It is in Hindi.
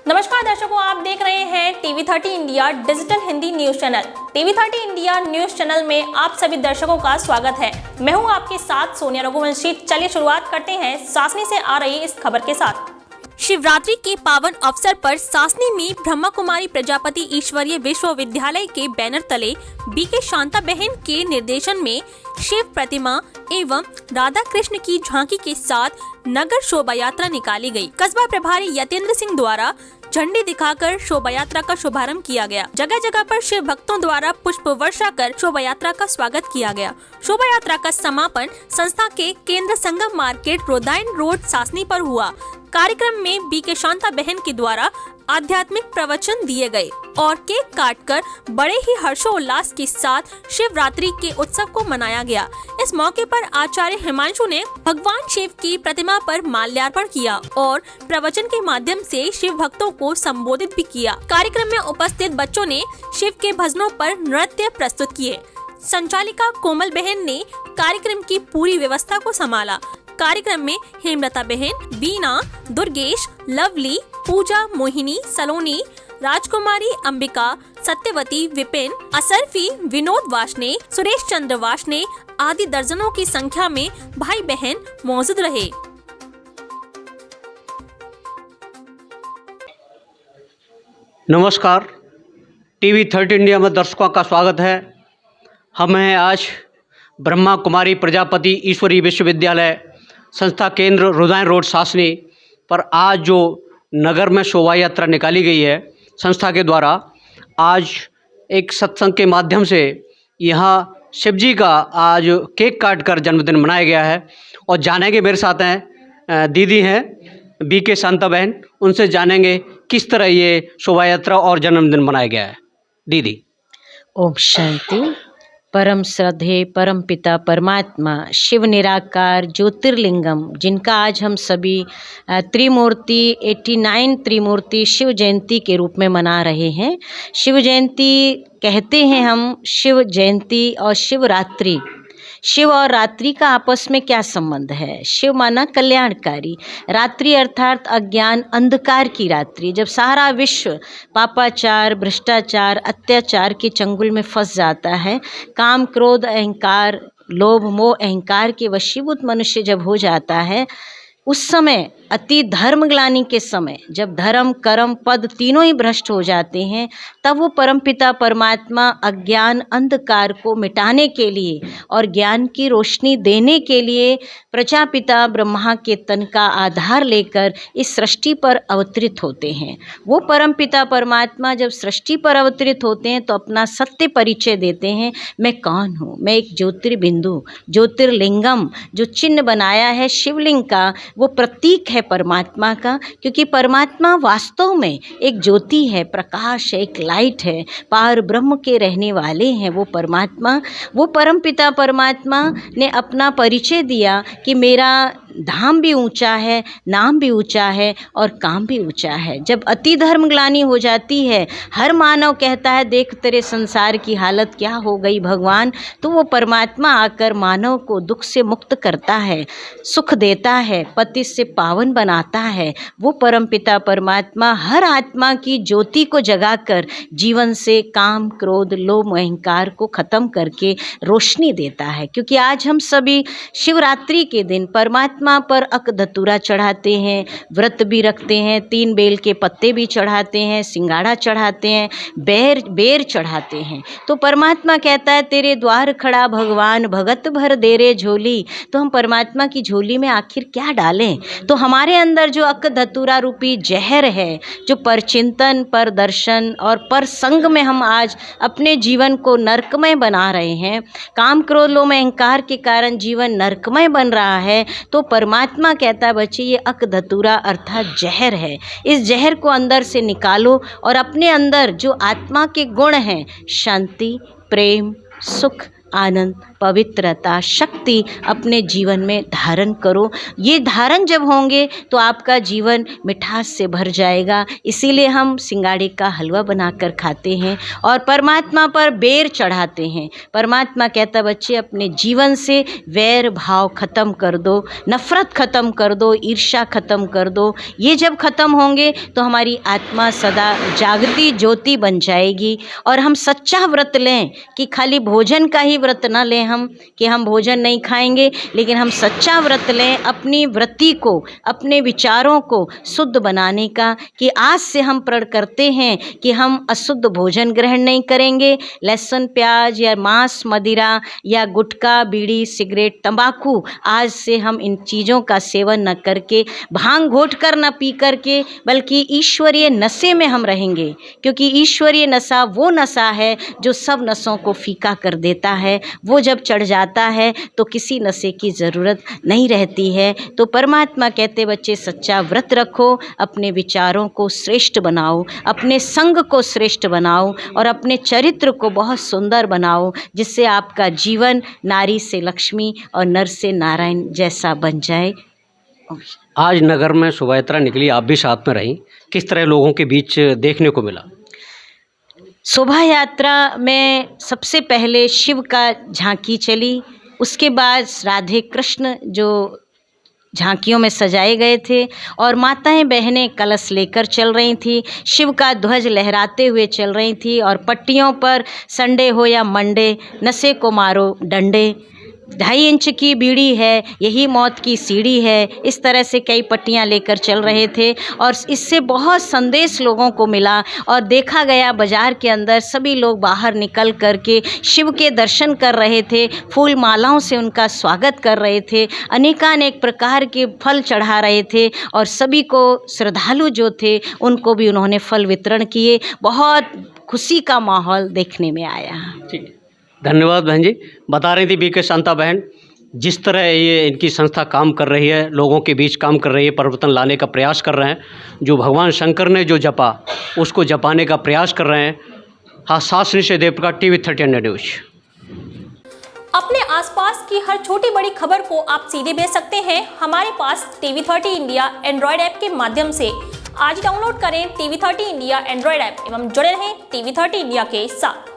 नमस्कार दर्शकों, आप देख रहे हैं TV 30 India digital Hindi news channel. TV 30 India news channel में आप सभी दर्शकों का स्वागत है। मैं हूं आपके साथ सोनिया रघुवंशी। चलिए शुरुआत करते हैं सासनी से आ रही इस खबर के साथ। शिवरात्रि के पावन अवसर पर सासनी में ब्रह्मा कुमारी प्रजापति ईश्वरीय विश्वविद्यालय के बैनर तले बीके शांता बहन के निर्देशन में शिव प्रतिमा एवं राधा कृष्ण की झांकी के साथ नगर शोभा यात्रा निकाली गई। कस्बा प्रभारी यतेंद्र सिंह द्वारा झंडी दिखाकर शोभा यात्रा का शुभारंभ किया गया। जगह जगह पर शिव भक्तों द्वारा पुष्प वर्षा कर शोभा यात्रा का स्वागत किया गया। शोभा यात्रा का समापन संस्था के केंद्र संगम मार्केट रोदाइन रोड सासनी पर हुआ। कार्यक्रम में बीके शांता बहन के द्वारा आध्यात्मिक प्रवचन दिए गए और केक काटकर बड़े ही हर्षोल्लास के साथ शिवरात्रि के उत्सव को मनाया गया। इस मौके पर आचार्य हिमांशु ने भगवान शिव की प्रतिमा पर माल्यार्पण किया और प्रवचन के माध्यम से शिव भक्तों को संबोधित भी किया। कार्यक्रम में उपस्थित बच्चों ने शिव के भजनों पर नृत्य प्रस्तुत किए। संचालिका कोमल बहन ने कार्यक्रम की पूरी व्यवस्था को संभाला। कार्यक्रम में हेमलता बहन, बीना, दुर्गेश, लवली, पूजा, मोहिनी, सलोनी, राजकुमारी, अंबिका, सत्यवती, विपिन, असरफी, विनोद वाशने, सुरेश चंद्र वाशने आदि दर्जनों की संख्या में भाई बहन मौजूद रहे। नमस्कार, टीवी 30 इंडिया में दर्शकों का स्वागत है। हम हैं आज ब्रह्मा कुमारी प्रजापति ईश्वरीय विश्वविद्यालय संस्था केंद्र रोदाइन रोड सासनी पर आज जो नगर में शोभा यात्रा निकाली गई है संस्था के द्वारा। आज एक सत्संग के माध्यम से यहाँ शिव जी का आज केक काट कर जन्मदिन मनाया गया है। और जानेंगे, मेरे साथ हैं दीदी हैं बीके शांता बहन, उनसे जानेंगे किस तरह ये शोभा यात्रा और जन्मदिन मनाया गया है। दीदी। ओम शांति। परम श्रद्धेय परम पिता परमात्मा शिव निराकार ज्योतिर्लिंगम, जिनका आज हम सभी त्रिमूर्ति 89 त्रिमूर्ति शिव जयंती के रूप में मना रहे हैं। शिव जयंती कहते हैं हम, शिव जयंती और शिवरात्रि। शिव और रात्रि का आपस में क्या संबंध है? शिव माना कल्याणकारी, रात्रि अर्थात अज्ञान अंधकार की रात्रि, जब सारा विश्व पापाचार, भ्रष्टाचार, अत्याचार के चंगुल में फंस जाता है। काम, क्रोध, अहंकार, लोभ, मोह, अहंकार के वशीभूत मनुष्य जब हो जाता है, उस समय अति धर्मग्लानि के समय, जब धर्म, कर्म, पद तीनों ही भ्रष्ट हो जाते हैं, तब वो परमपिता परमात्मा अज्ञान अंधकार को मिटाने के लिए और ज्ञान की रोशनी देने के लिए प्रजापिता ब्रह्मा के तन का आधार लेकर इस सृष्टि पर अवतरित होते हैं। वो परमपिता परमात्मा जब सृष्टि पर अवतरित होते हैं तो अपना सत्य परिचय देते हैं। मैं कौन हूँ? मैं एक ज्योतिर्बिंदु, ज्योतिर्लिंगम, जो चिन्ह बनाया है शिवलिंग का, वो प्रतीक है परमात्मा का। क्योंकि परमात्मा वास्तव में एक ज्योति है, प्रकाश है, एक लाइट है, पार ब्रह्म के रहने वाले हैं वो परमात्मा। वो परमपिता परमात्मा ने अपना परिचय दिया कि मेरा धाम भी ऊंचा है, नाम भी ऊंचा है और काम भी ऊंचा है। जब अति धर्मग्लानि हो जाती है, हर मानव कहता है देख तेरे संसार की हालत क्या हो गई भगवान, तो वो परमात्मा आकर मानव को दुख से मुक्त करता है, सुख देता है, पति से पावन बनाता है। वो परमपिता परमात्मा हर आत्मा की ज्योति को जगाकर जीवन से काम, क्रोध, लोभ, अहंकार को खत्म करके रोशनी देता है। क्योंकि आज हम सभी शिवरात्रि के दिन परमात्मा पर अक धतूरा चढ़ाते हैं, व्रत भी रखते हैं, 3 बेल के पत्ते भी चढ़ाते हैं, सिंगाड़ा चढ़ाते हैं, बेर चढ़ाते हैं। तो परमात्मा कहता है तेरे द्वार खड़ा भगवान, भगत भर दे रे झोली। तो हम परमात्मा की झोली में आखिर क्या डालें? तो हमारे अंदर जो अक धतूरा रूपी जहर है, जो पर चिंतन, पर दर्शन और पर संग में हम आज अपने जीवन को नरकमय बना रहे हैं, काम, क्रोध, लोभ, अहंकार के कारण जीवन नरकमय बन रहा है, तो परमात्मा कहता है बच्चे ये अक धतूरा अर्थात जहर है। इस जहर को अंदर से निकालो और अपने अंदर जो आत्मा के गुण हैं, शांति, प्रेम, सुख, आनंद, पवित्रता, शक्ति अपने जीवन में धारण करो। ये धारण जब होंगे तो आपका जीवन मिठास से भर जाएगा। इसीलिए हम सिंगाड़े का हलवा बनाकर खाते हैं और परमात्मा पर बेर चढ़ाते हैं। परमात्मा कहता बच्चे अपने जीवन से वैर भाव ख़त्म कर दो, नफ़रत ख़त्म कर दो, ईर्ष्या ख़त्म कर दो। ये जब ख़त्म होंगे तो हमारी आत्मा सदा जागृति ज्योति बन जाएगी। और हम सच्चा व्रत लें कि खाली भोजन का ही व्रत ना लें हम कि हम भोजन नहीं खाएंगे, लेकिन हम सच्चा व्रत लें अपनी वृत्ति को, अपने विचारों को शुद्ध बनाने का कि आज से हम प्रण करते हैं कि हम अशुद्ध भोजन ग्रहण नहीं करेंगे। लहसुन, प्याज या मांस, मदिरा या गुटखा, बीड़ी, सिगरेट, तंबाकू, आज से हम इन चीज़ों का सेवन न करके, भांग घोट कर न पी करके, बल्कि ईश्वरीय नशे में हम रहेंगे। क्योंकि ईश्वरीय नशा वो नशा है जो सब नशों को फीका कर देता है। वो जब चढ़ जाता है तो किसी नशे की ज़रूरत नहीं रहती है। तो परमात्मा कहते बच्चे सच्चा व्रत रखो, अपने विचारों को श्रेष्ठ बनाओ, अपने संग को श्रेष्ठ बनाओ और अपने चरित्र को बहुत सुंदर बनाओ, जिससे आपका जीवन नारी से लक्ष्मी और नर से नारायण जैसा बन जाए। आज नगर में शोभा यात्रा निकली, आप भी साथ में रहीं, किस तरह लोगों के बीच देखने को मिला? शोभा यात्रा में सबसे पहले शिव का झांकी चली, उसके बाद राधे कृष्ण जो झांकियों में सजाए गए थे और माताएं बहनें कलश लेकर चल रही थी, शिव का ध्वज लहराते हुए चल रही थी और पट्टियों पर संडे हो या मंडे, नशे को मारो डंडे, 2.5 इंच की बीड़ी है, यही मौत की सीढ़ी है, इस तरह से कई पट्टियां लेकर चल रहे थे। और इससे बहुत संदेश लोगों को मिला और देखा गया बाज़ार के अंदर सभी लोग बाहर निकल कर के शिव के दर्शन कर रहे थे, फूल मालाओं से उनका स्वागत कर रहे थे, अनेकानेक प्रकार के फल चढ़ा रहे थे और सभी को श्रद्धालु जो थे उनको भी उन्होंने फल वितरण किए। बहुत खुशी का माहौल देखने में आया। ठीक, धन्यवाद बहन जी। बता रही थी बीके शांता बहन, जिस तरह ये इनकी संस्था काम कर रही है, लोगों के बीच काम कर रही है, परिवर्तन लाने का प्रयास कर रहे हैं, जो भगवान शंकर ने जो जपा उसको जपाने का प्रयास कर रहे हैं। हाँ, सासनी से देवप्रकाश, TV30 इंडिया न्यूज। अपने आसपास की हर छोटी बड़ी खबर को आप सीधे भेज सकते हैं हमारे पास TV30 इंडिया एंड्रॉयड ऐप के माध्यम से। आज डाउनलोड करें TV30 इंडिया एंड्रॉयड ऐप एवं जुड़े रहें TV30 इंडिया के साथ।